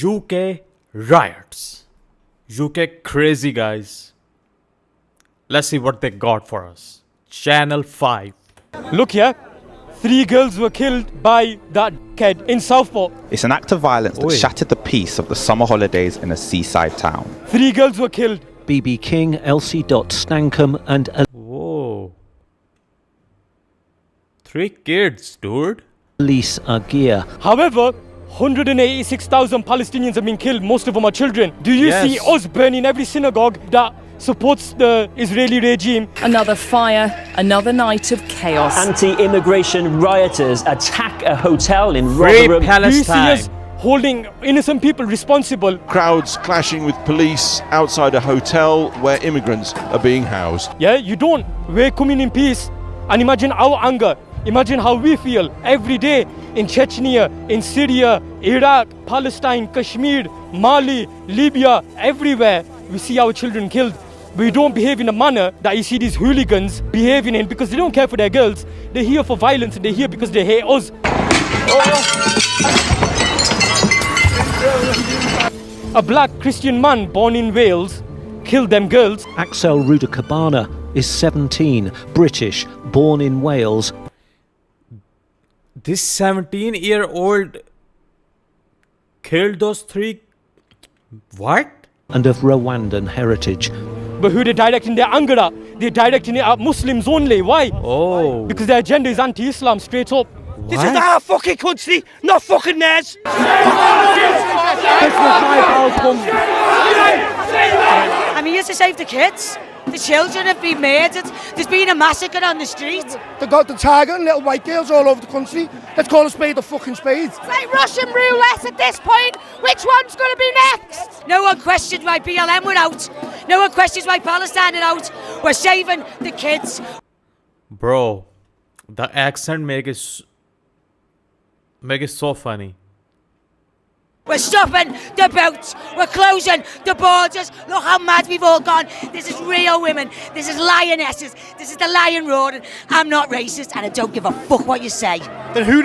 UK riots. UK crazy guys. Let's see what they got for us. Channel 5. Look here, 3 girls were killed by that kid in Southport. It's an act of violence that shattered the peace of the summer holidays in a seaside town. 3 girls were killed. BB King, Elsie Stankham and Whoa. 3 kids, dude. Elise Agia. However, 186,000 Palestinians have been killed, most of them are children. Do you see us burning every synagogue that supports the Israeli regime? Another fire, another night of chaos. Anti-immigration rioters attack a hotel in Free Rotherham. Palestine. Do you see us holding innocent people responsible? Crowds clashing with police outside a hotel where immigrants are being housed. Yeah, you don't. We're coming in peace. And imagine our anger. Imagine how we feel every day in Chechnya, in Syria, Iraq, Palestine, Kashmir, Mali, Libya, everywhere. We see our children killed. We don't behave in a manner that you see these hooligans behaving in because they don't care for their girls. They're here for violence and they're here because they hate us. A black Christian man born in Wales killed them girls. Axel Rudakabana is 17, British, born in Wales. This 17-year-old killed those 3. What? And of Rwandan heritage. But who they're directing their anger at? They're directing it at Muslims only. Why? Oh. Because their agenda is anti-Islam, straight up. This is our fucking country, not fucking theirs. I'm here to save the kids. The children have been murdered. There's been a massacre on the street. They got the targeting little white girls all over the country. Let's call a spade a fucking spade. It's like Russian roulette at this point. Which one's going to be next? No one questioned why BLM were out. No one questions why Palestine are out. We're saving the kids. Bro, the accent make it so funny. We're stopping the boats. We're closing the borders. Look how mad we've all gone. This is real women. This is lionesses. This is the lion roaring. I'm not racist and I don't give a fuck what you say. Then who's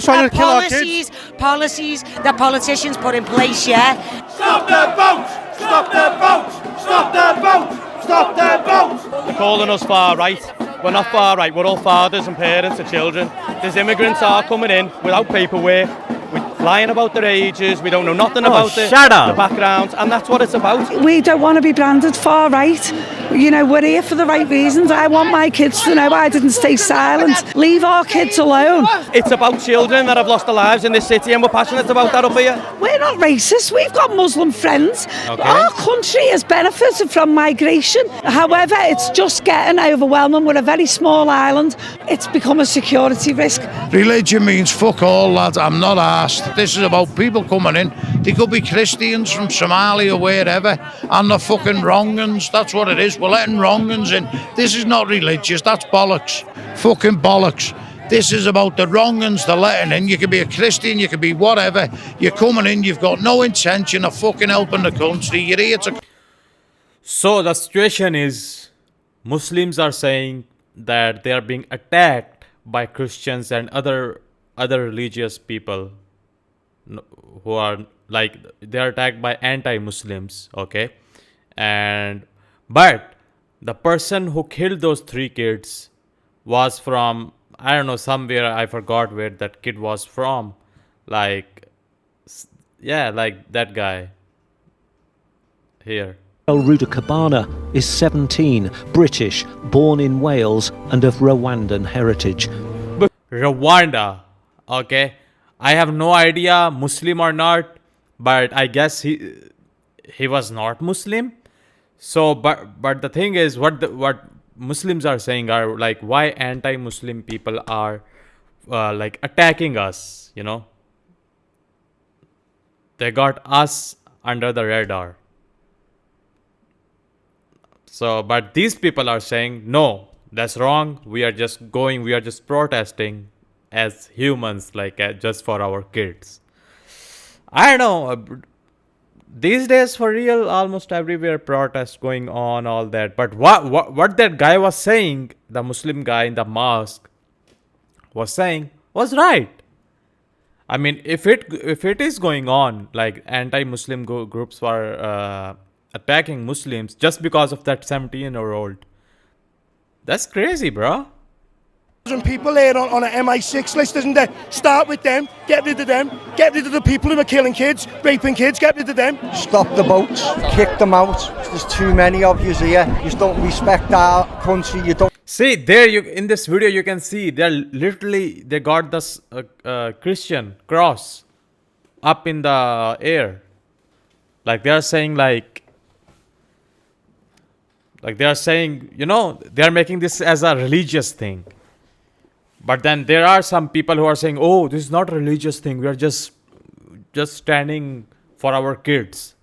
trying to kill our kids? Policies that politicians put in place, yeah? Stop the boats! Stop the boats! Stop the boats! Stop the boats! They're calling us far right. We're not far right. We're all fathers and parents of children. These immigrants are coming in without paperwork. We're lying about their ages. We don't know nothing about the backgrounds. And that's what it's about. We don't want to be branded far right. You know, we're here for the right reasons. I want my kids to know I didn't stay silent. Leave our kids alone. It's about children that have lost their lives in this city and we're passionate about that up here. We're not racist. We've got Muslim friends. Okay. Our country has benefited from migration. However, it's just getting overwhelming. We're a very small island. It's become a security risk. Religion means fuck all, lad. I'm not arsed. This is about people coming in. They could be Christians from Somalia, wherever, and the fucking wrong-uns. That's what it is. We're letting wrong-uns in. This is not religious. That's bollocks. Fucking bollocks. This is about the wrong-uns they're letting in. You can be a Christian, you can be whatever. You're coming in, you've got no intention of fucking helping the country. You're here to... So the situation is Muslims are saying that they are being attacked by Christians and other religious people who are like they are attacked by anti-Muslims, okay? But the person who killed those 3 kids was from, I don't know, somewhere, I forgot where that kid was from. Like, yeah, like that guy here. Rudakabana is 17, British, born in Wales and of Rwandan heritage. Rwanda, okay? I have no idea, Muslim or not, but I guess he was not Muslim. So, but the thing is, what Muslims are saying are like, why anti-Muslim people are like attacking us, you know? They got us under the radar. So, but these people are saying, no, that's wrong. We are just protesting as humans, like just for our kids. I don't know. These days, for real, almost everywhere protests going on, all that. But what that guy was saying, the Muslim guy in the mosque was saying, was right. I mean, if it is going on, like anti-Muslim groups were attacking Muslims just because of that 17-year-old, that's crazy, bro. People here on an MI6 list, isn't there? Start with them, get rid of them, get rid of the people who are killing kids, raping kids, get rid of them. Stop the boats, kick them out. There's too many of you here. You just don't respect our country. You don't. See there, in this video you can see they got this Christian cross up in the air, like they are saying they are making this as a religious thing. But then there are some people who are saying, oh, this is not a religious thing, we are just standing for our kids.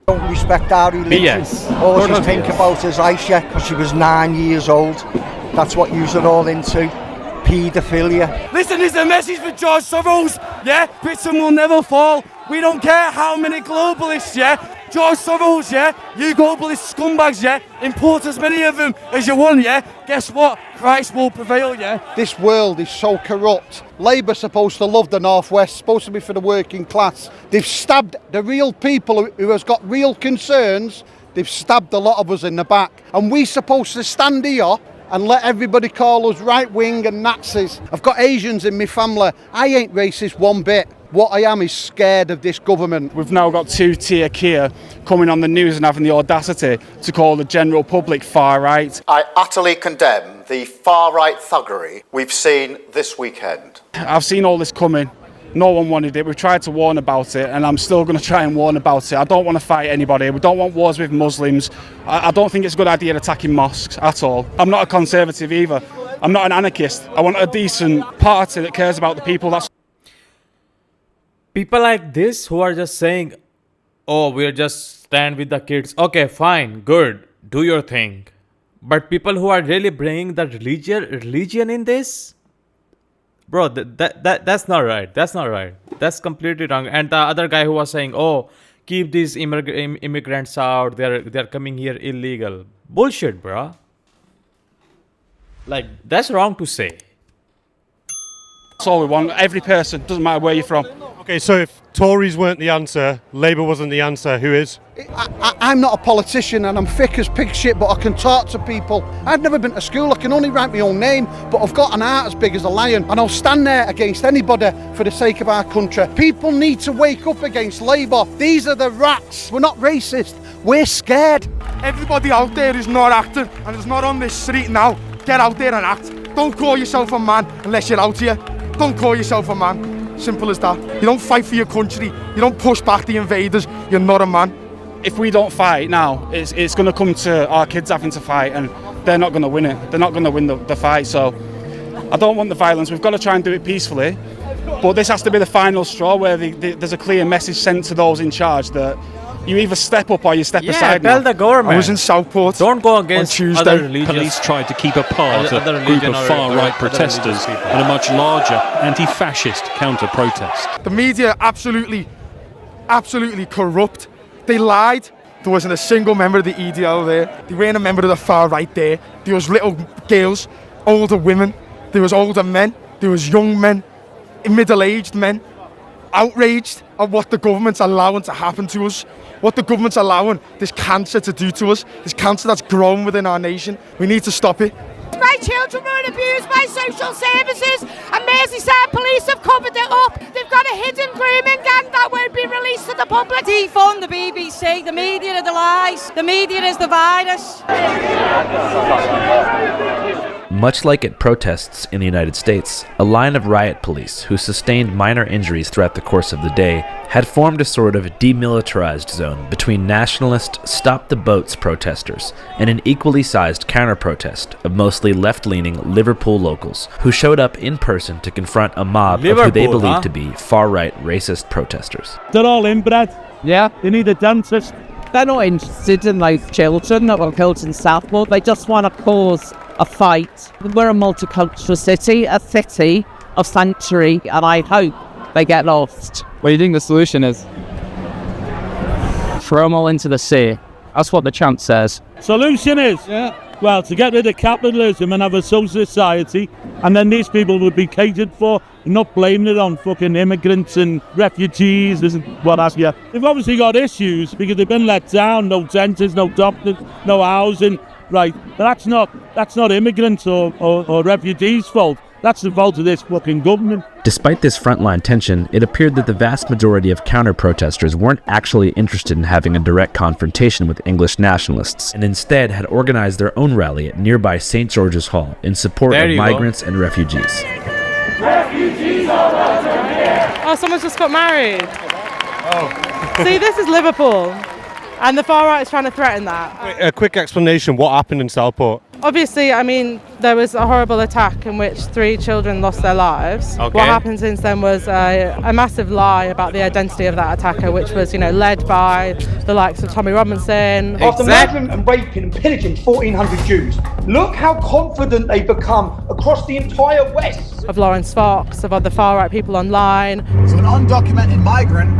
Don't respect our religion. Yes. All you think about is Aisha, because she was 9 years old. That's what you're all into. Paedophilia. Listen, this is a message for George Soros, yeah? Britain will never fall. We don't care how many globalists, yeah? George Soros, yeah? You globalist scumbags, yeah? Import as many of them as you want, yeah? Guess what? Christ will prevail, yeah? This world is so corrupt. Labour's supposed to love the Northwest, supposed to be for the working class. They've stabbed the real people who has got real concerns. They've stabbed a lot of us in the back. And we're supposed to stand here and let everybody call us right-wing and Nazis. I've got Asians in my family. I ain't racist one bit. What I am is scared of this government. We've now got two-tier Kia coming on the news and having the audacity to call the general public far-right. I utterly condemn the far-right thuggery we've seen this weekend. I've seen all this coming. No one wanted it. We've tried to warn about it, and I'm still going to try and warn about it. I don't want to fight anybody. We don't want wars with Muslims. I don't think it's a good idea attacking mosques at all. I'm not a conservative either. I'm not an anarchist. I want a decent party that cares about the people. That's people like this who are just saying, oh, we'll just stand with the kids. Okay, fine, good, do your thing. But people who are really bringing the religion in this, bro, that's not right. That's not right. That's completely wrong. And the other guy who was saying, oh, keep these immigrants out. They're coming here illegal. Bullshit, bro. Like, that's wrong to say. That's all we want. Every person, doesn't matter where you're from. Okay, so if Tories weren't the answer, Labour wasn't the answer, who is? I'm not a politician and I'm thick as pig shit, but I can talk to people. I've never been to school, I can only write my own name, but I've got an heart as big as a lion, and I'll stand there against anybody for the sake of our country. People need to wake up against Labour. These are the rats. We're not racist, we're scared. Everybody out there is not acting and is not on this street now. Get out there and act. Don't call yourself a man unless you're out here. Don't call yourself a man. Simple as that. You don't fight for your country. You don't push back the invaders. You're not a man. If we don't fight now, it's going to come to our kids having to fight, and they're not going to win it. They're not going to win the fight. So I don't want the violence. We've got to try and do it peacefully. But this has to be the final straw where there's a clear message sent to those in charge that you either step up or you step aside. Tell the government. I was in Southport. Don't go against other religions. Police tried to keep apart a group of far-right protesters and a much larger anti-fascist counter-protest. The media absolutely corrupt. They lied. There wasn't a single member of the EDL there. There weren't a member of the far-right there. There was little girls, older women. There was older men. There was young men, middle-aged men, outraged at what the government's allowing to happen to us. What the government's allowing this cancer to do to us, this cancer that's grown within our nation. We need to stop it. My children were abused by social services, and Merseyside police have covered it up. They've got a hidden grooming gang that won't be released to the public. Defund the BBC, the media are the lies, the media is the virus. Much like at protests in the United States, a line of riot police who sustained minor injuries throughout the course of the day had formed a sort of demilitarized zone between nationalist stop-the-boats protesters and an equally sized counter-protest of mostly left-leaning Liverpool locals who showed up in person to confront a mob of who they believed to be far-right racist protesters. They're all inbred. Yeah. They need a dentist. They're not interested in like children that were killed in Southport. They just want to cause a fight. We're a multicultural city, a city of sanctuary, and I hope they get lost. What do you think the solution is? Throw them all into the sea. That's what the chant says. Solution is Well, to get rid of capitalism and have a social society, and then these people would be catered for, not blaming it on fucking immigrants and refugees and what have you. They've obviously got issues because they've been let down, no dentists, no doctors, no housing, right? But that's not immigrants or refugees' fault. That's the fault of this fucking government. Despite this frontline tension, it appeared that the vast majority of counter-protesters weren't actually interested in having a direct confrontation with English nationalists, and instead had organized their own rally at nearby St. George's Hall in support of migrants and refugees. Refugees are welcome here. Oh, someone's just got married. Oh. See, this is Liverpool, and the far right is trying to threaten that. Wait, a quick explanation, what happened in Southport? Obviously, I mean, there was a horrible attack in which 3 children lost their lives. Okay. What happened since then was a massive lie about the identity of that attacker, which was, led by the likes of Tommy Robinson. After murdering and raping and pillaging 1,400 Jews, look how confident they've become across the entire West. Of Lawrence Fox, of other far-right people online. So an undocumented migrant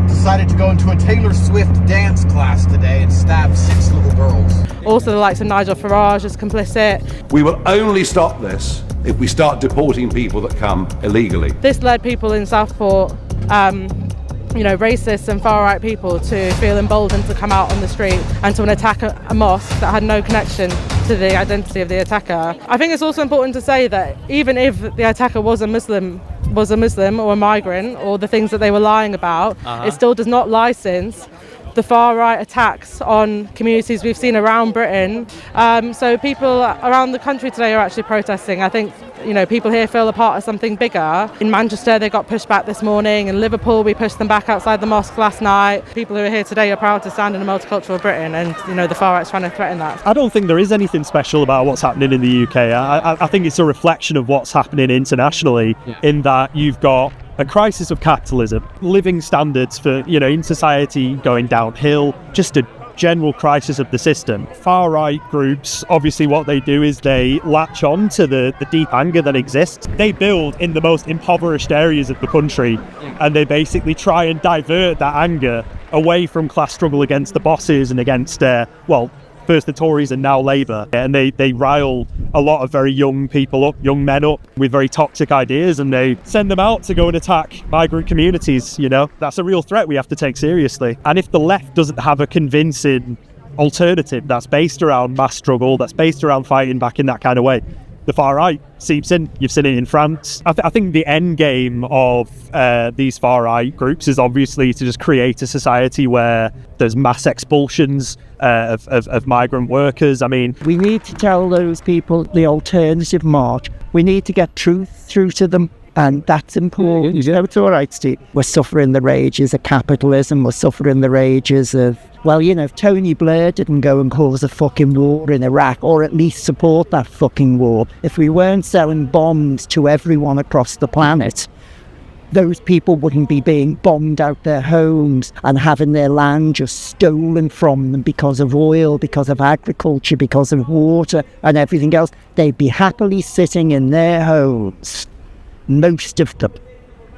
decided to go into a Taylor Swift dance class today and stab 6 little girls. Also the likes of Nigel Farage is complicit. We will only stop this if we start deporting people that come illegally. This led people in Southport, racist and far-right people, to feel emboldened to come out on the street and to attack a mosque that had no connection to the identity of the attacker. I think it's also important to say that even if the attacker was a Muslim or a migrant, or the things that they were lying about, it still does not license the far-right attacks on communities we've seen around Britain. So people around the country today are actually protesting. I think, people here feel a part of something bigger. In Manchester, they got pushed back this morning. In Liverpool, we pushed them back outside the mosque last night. People who are here today are proud to stand in a multicultural Britain, and, the far-right's trying to threaten that. I don't think there is anything special about what's happening in the UK. I think it's a reflection of what's happening internationally, in that you've got a crisis of capitalism, living standards for, in society going downhill, just a general crisis of the system. Far-right groups, obviously what they do is they latch on to the deep anger that exists. They build in the most impoverished areas of the country, and they basically try and divert that anger away from class struggle against the bosses and against, first the Tories and now Labour, and they rile a lot of very young people up, young men up with very toxic ideas, and they send them out to go and attack migrant communities. That's a real threat we have to take seriously. And if the left doesn't have a convincing alternative that's based around mass struggle, that's based around fighting back in that kind of way, the far right seeps in. You've seen it in France. I think the end game of these far right groups is obviously to just create a society where there's mass expulsions of migrant workers. I mean, we need to tell those people the alternative march. We need to get truth through to them. And that's important. It's all right, Steve. We're suffering the rages of capitalism. We're suffering the rages of, if Tony Blair didn't go and cause a fucking war in Iraq, or at least support that fucking war, if we weren't selling bombs to everyone across the planet, those people wouldn't be being bombed out their homes and having their land just stolen from them because of oil, because of agriculture, because of water and everything else. They'd be happily sitting in their homes, most of them,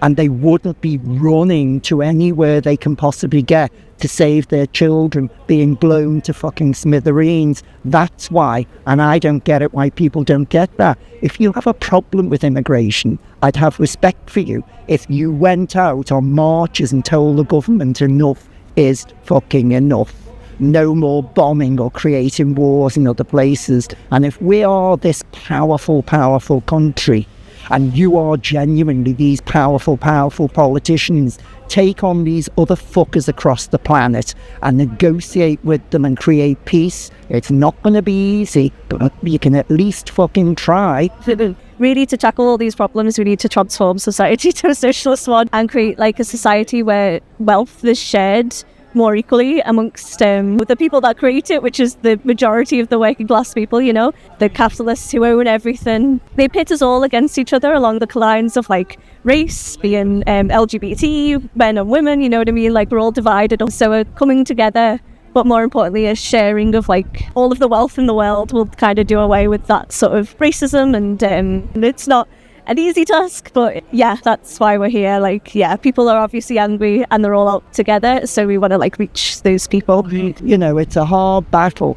and they wouldn't be running to anywhere they can possibly get to save their children being blown to fucking smithereens. That's why, and I don't get it why people don't get that. If you have a problem with immigration, I'd have respect for you if you went out on marches and told the government enough is fucking enough. No more bombing or creating wars in other places. And if we are this powerful country, and you are genuinely these powerful politicians, take on these other fuckers across the planet and negotiate with them and create peace. It's not going to be easy, but you can at least fucking try. Really, to tackle all these problems, we need to transform society to a socialist one and create a society where wealth is shared more equally amongst the people that create it, which is the majority of the working class people, the capitalists who own everything. They pit us all against each other along the lines of race, being LGBT, men and women, you know what I mean? We're all divided. So we're coming together, but more importantly, a sharing of all of the wealth in the world will kind of do away with that sort of racism, and it's not an easy task, but that's why we're here. People are obviously angry and they're all out together, so we want to reach those people. It's a hard battle,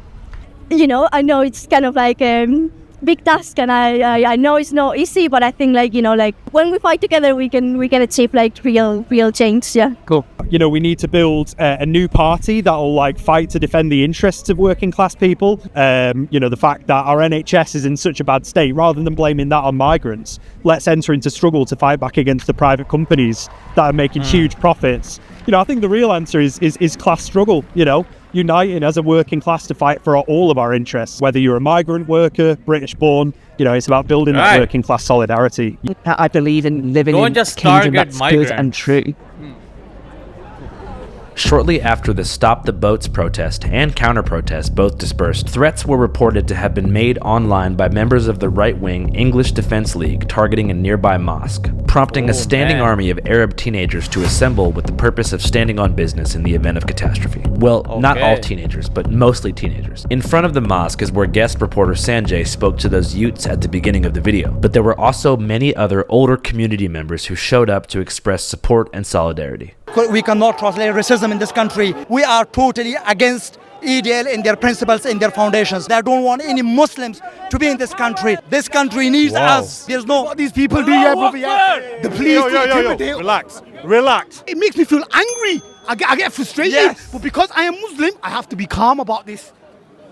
you know, I know it's kind of like big task, and I know it's not easy, but I think like, you know, like when we fight together, we can achieve like real change. Yeah. Cool. You know, we need to build a new party that'll like fight to defend the interests of working class people. You know, the fact that our NHS is in such a bad state, rather than blaming that on migrants, let's enter into struggle to fight back against the private companies that are making huge profits. You know, I think the real answer is class struggle, you know, uniting as a working class to fight for all of our interests, whether you're a migrant worker, British born, you know, it's about building that working class solidarity. I believe in living Don't in just a kingdom target that's good and migrants. true. Shortly after the Stop the Boats protest and counter-protest both dispersed, threats were reported to have been made online by members of the right-wing English Defence League targeting a nearby mosque, prompting a standing army of Arab teenagers to assemble with the purpose of standing on business in the event of catastrophe. Well, not all teenagers, but mostly teenagers. In front of the mosque is where guest reporter Sanjay spoke to those youths at the beginning of the video, but there were also many other older community members who showed up to express support and solidarity. We cannot translate racism in this country. We are totally against EDL in their principles, in their foundations. They don't want any Muslims to be in this country. This country needs us. There's no... What these people do here, brother, yeah? The police intimidate. Relax. It makes me feel angry. I get frustrated. But because I am Muslim, I have to be calm about this.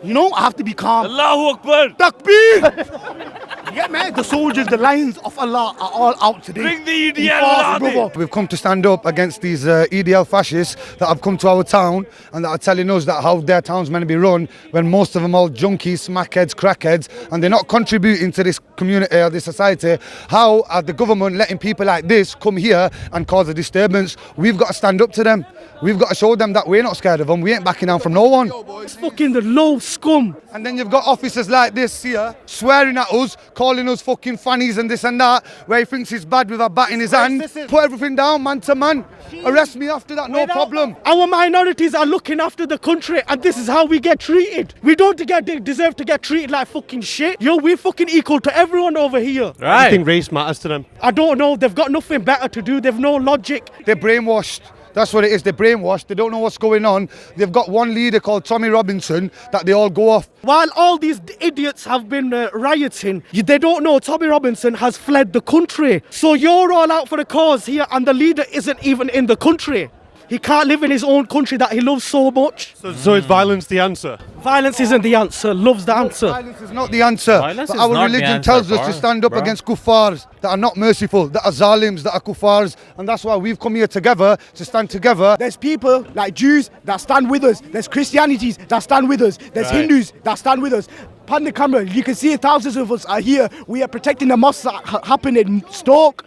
You know, I have to be calm. Allahu Akbar. Takbir. Yeah, man, the soldiers, the lions of Allah are all out today. Bring the EDL. We've come to stand up against these EDL fascists that have come to our town and that are telling us that how their town's meant to be run when most of them are junkies, smackheads, crackheads, and they're not contributing to this community or this society. How are the government letting people like this come here and cause a disturbance? We've got to stand up to them. We've got to show them that we're not scared of them. We ain't backing down from no one. It's fucking the low scum. And then you've got officers like this here swearing at us, calling us fucking fannies and this and that, where he thinks he's bad with a bat in his hand. Put everything down, man to man. Arrest me after that, no problem. Our minorities are looking after the country, and this is how we get treated. We don't deserve to get treated like fucking shit. Yo, we're fucking equal to everyone over here. I think race matters to them. I don't know. They've got nothing better to do. They've no logic. They're brainwashed. That's what it is. They're brainwashed. They don't know what's going on. They've got one leader called Tommy Robinson that they all go off. While all these idiots have been rioting, they don't know Tommy Robinson has fled the country. So you're all out for the cause here, and the leader isn't even in the country. He can't live in his own country that he loves so much. So is violence the answer? Violence isn't the answer. Love's the answer. Violence is not the answer. But our religion tells us to stand up against kuffars that are not merciful, that are zalims, that are kuffars. And that's why we've come here together, to stand together. There's people like Jews that stand with us. There's Christianities that stand with us. There's Hindus that stand with us. Pan the camera, you can see thousands of us are here. We are protecting the mosques that happen in Stoke,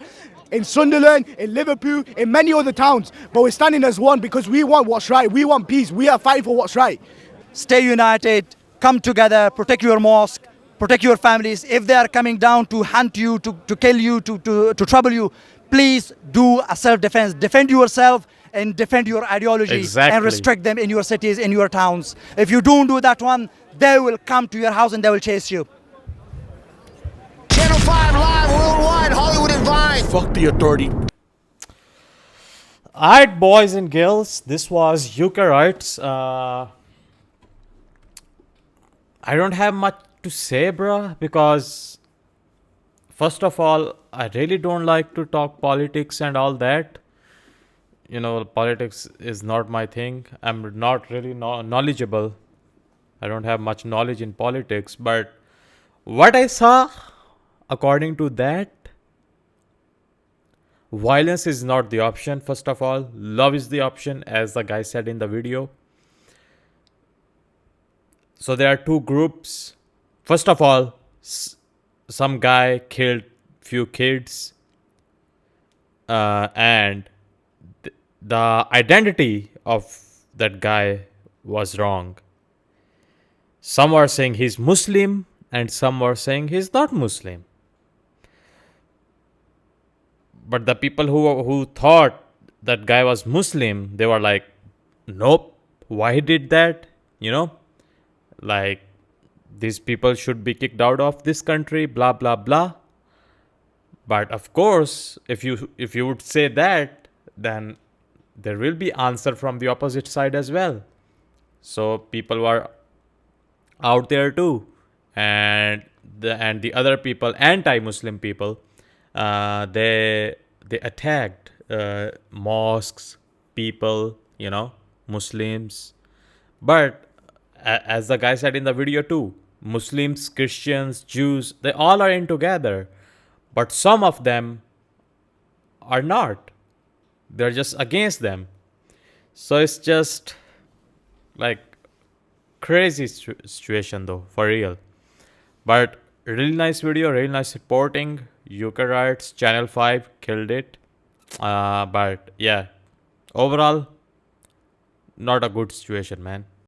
in Sunderland, in Liverpool, in many other towns. But we're standing as one because we want what's right. We want peace. We are fighting for what's right. Stay united, come together, protect your mosque, protect your families. If they are coming down to hunt you, to kill you, to trouble you, please do a self-defense. Defend yourself and defend your ideology. And restrict them in your cities, in your towns. If you don't do that one, they will come to your house and they will chase you. Channel 5 live worldwide, Hollywood and Vine. Fuck the authority. Alright, boys and girls, this was Eucharites. I don't have much to say, bruh, because first of all, I really don't like to talk politics and all that. You know, politics is not my thing. I'm not really knowledgeable. I don't have much knowledge in politics, but what I saw, according to that, violence is not the option. First of all, love is the option, as the guy said in the video. So there are two groups. First of all, some guy killed few kids, and the identity of that guy was wrong. Some were saying he's Muslim, and some were saying he's not Muslim. But the people who thought that guy was Muslim, they were like, nope, why he did that? You know, like, these people should be kicked out of this country, blah, blah, blah. But of course, if you would say that, then there will be answer from the opposite side as well. So people were out there too, and the other people, anti-Muslim people, they attacked mosques, people, Muslims. But as the guy said in the video too, Muslims, Christians, Jews, they all are in together, but some of them are not. They're just against them. So it's just like crazy situation though, for real. But really nice video, really nice reporting. UK Riots, Channel 5 killed it. But yeah, overall, not a good situation, man.